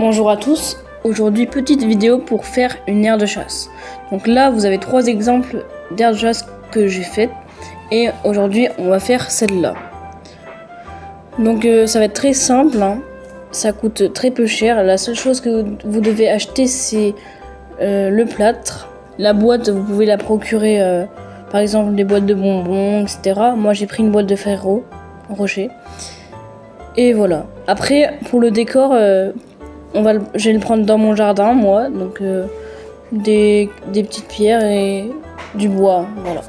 Bonjour à tous, aujourd'hui petite vidéo pour faire une aire de chasse. Donc là vous avez 3 exemples d'aires de chasse que j'ai faites et aujourd'hui on va faire celle-là. Donc ça va être très simple, hein. Ça coûte très peu cher, la seule chose que vous devez acheter c'est le plâtre. La boîte vous pouvez la procurer par exemple des boîtes de bonbons etc. Moi j'ai pris une boîte de ferro rocher. Et voilà. Après pour le décor je vais le prendre dans mon jardin, moi, donc des petites pierres et du bois, voilà.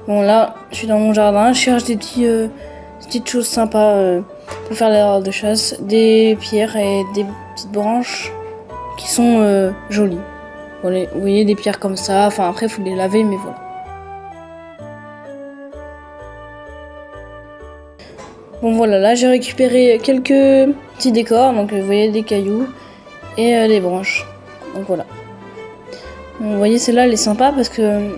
Bon là, je suis dans mon jardin, je cherche des petites choses sympas pour faire l'aire de chasse, des pierres et des petites branches qui sont jolies. Voilà, vous voyez des pierres comme ça, enfin après il faut les laver, mais voilà. Bon voilà, là j'ai récupéré quelques petits décors, donc vous voyez des cailloux et des branches. Donc voilà. Bon, vous voyez celle-là elle est sympa parce que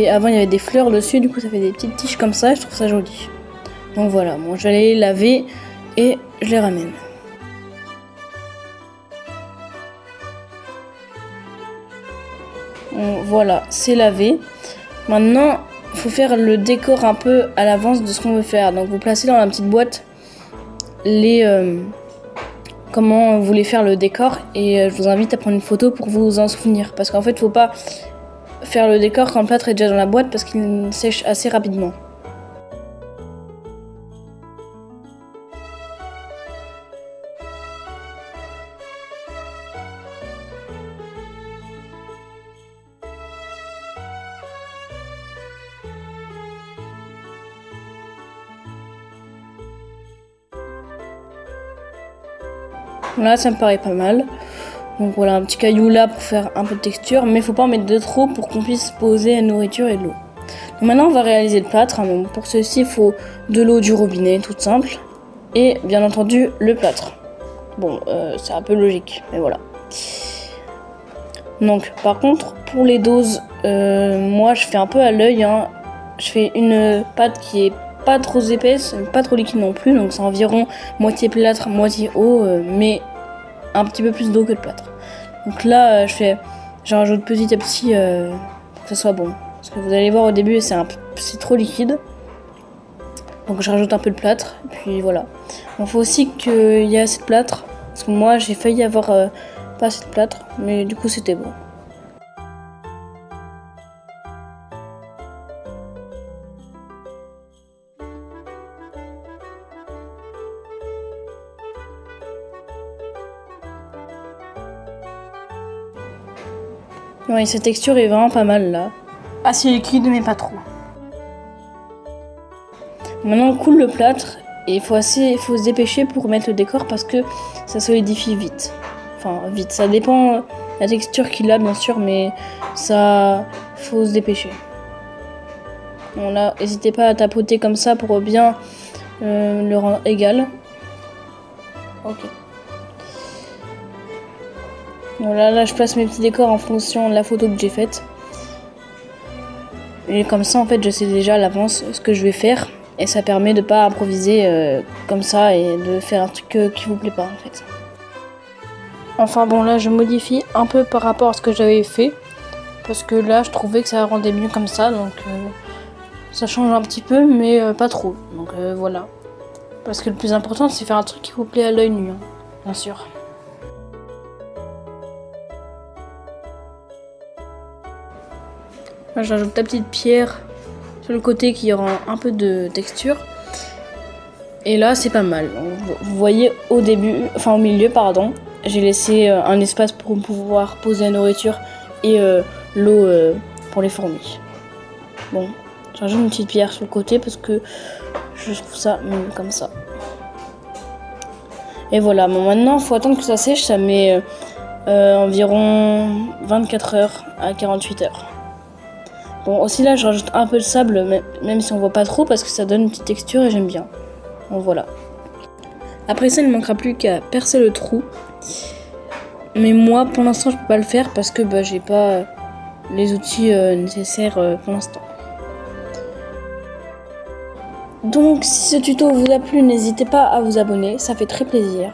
avant il y avait des fleurs dessus, du coup ça fait des petites tiges comme ça, je trouve ça joli. Donc voilà, bon je vais aller les laver et je les ramène. Bon, voilà, c'est lavé. Maintenant il faut faire le décor un peu à l'avance de ce qu'on veut faire. Donc vous placez dans la petite boîte comment vous voulez faire le décor et je vous invite à prendre une photo pour vous en souvenir. Parce qu'en fait il faut pas faire le décor quand le plâtre est déjà dans la boîte parce qu'il sèche assez rapidement. Là ça me paraît pas mal. Donc voilà, un petit caillou là pour faire un peu de texture, mais faut pas en mettre de trop pour qu'on puisse poser la nourriture et de l'eau. Donc maintenant on va réaliser le plâtre. Donc pour ceci il faut de l'eau du robinet, toute simple, et bien entendu le plâtre. Bon, c'est un peu logique, mais voilà. Donc par contre pour les doses, moi je fais un peu à l'œil, hein. Je fais une pâte qui est pas trop épaisse, pas trop liquide non plus, donc c'est environ moitié plâtre, moitié eau, mais un petit peu plus d'eau que de plâtre. Donc là j'en rajoute petit à petit pour que ça soit bon. Parce que vous allez voir au début c'est trop liquide. Donc je rajoute un peu de plâtre, puis voilà. Il faut aussi qu'il y ait assez de plâtre, parce que moi j'ai failli avoir pas assez de plâtre, mais du coup c'était bon. Oui, cette texture est vraiment pas mal là. Assez liquide mais pas trop. Maintenant on coule le plâtre et il faut se dépêcher pour mettre le décor parce que ça solidifie vite. Enfin vite, ça dépend de la texture qu'il a bien sûr, mais ça faut se dépêcher. Bon là, n'hésitez pas à tapoter comme ça pour bien le rendre égal. Ok. Voilà, là je place mes petits décors en fonction de la photo que j'ai faite. Et comme ça en fait je sais déjà à l'avance ce que je vais faire. Et ça permet de pas improviser comme ça et de faire un truc qui vous plaît pas en fait. Enfin bon là je modifie un peu par rapport à ce que j'avais fait. Parce que là je trouvais que ça rendait mieux comme ça. Donc ça change un petit peu mais pas trop. Donc voilà. Parce que le plus important c'est faire un truc qui vous plaît à l'œil nu, hein, bien sûr. Là j'ajoute la petite pierre sur le côté qui rend un peu de texture. Et là c'est pas mal. Vous voyez au milieu pardon, j'ai laissé un espace pour pouvoir poser la nourriture et l'eau pour les fourmis. Bon, j'ajoute une petite pierre sur le côté parce que je trouve ça mieux comme ça. Et voilà, bon maintenant il faut attendre que ça sèche, ça met environ 24 heures à 48 heures. Bon, aussi là, je rajoute un peu de sable, même si on voit pas trop, parce que ça donne une petite texture et j'aime bien. Bon, voilà. Après ça, il ne manquera plus qu'à percer le trou. Mais moi, pour l'instant, je peux pas le faire parce que j'ai pas les outils nécessaires pour l'instant. Donc si ce tuto vous a plu, n'hésitez pas à vous abonner, ça fait très plaisir.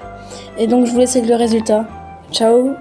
Et donc je vous laisse avec le résultat. Ciao!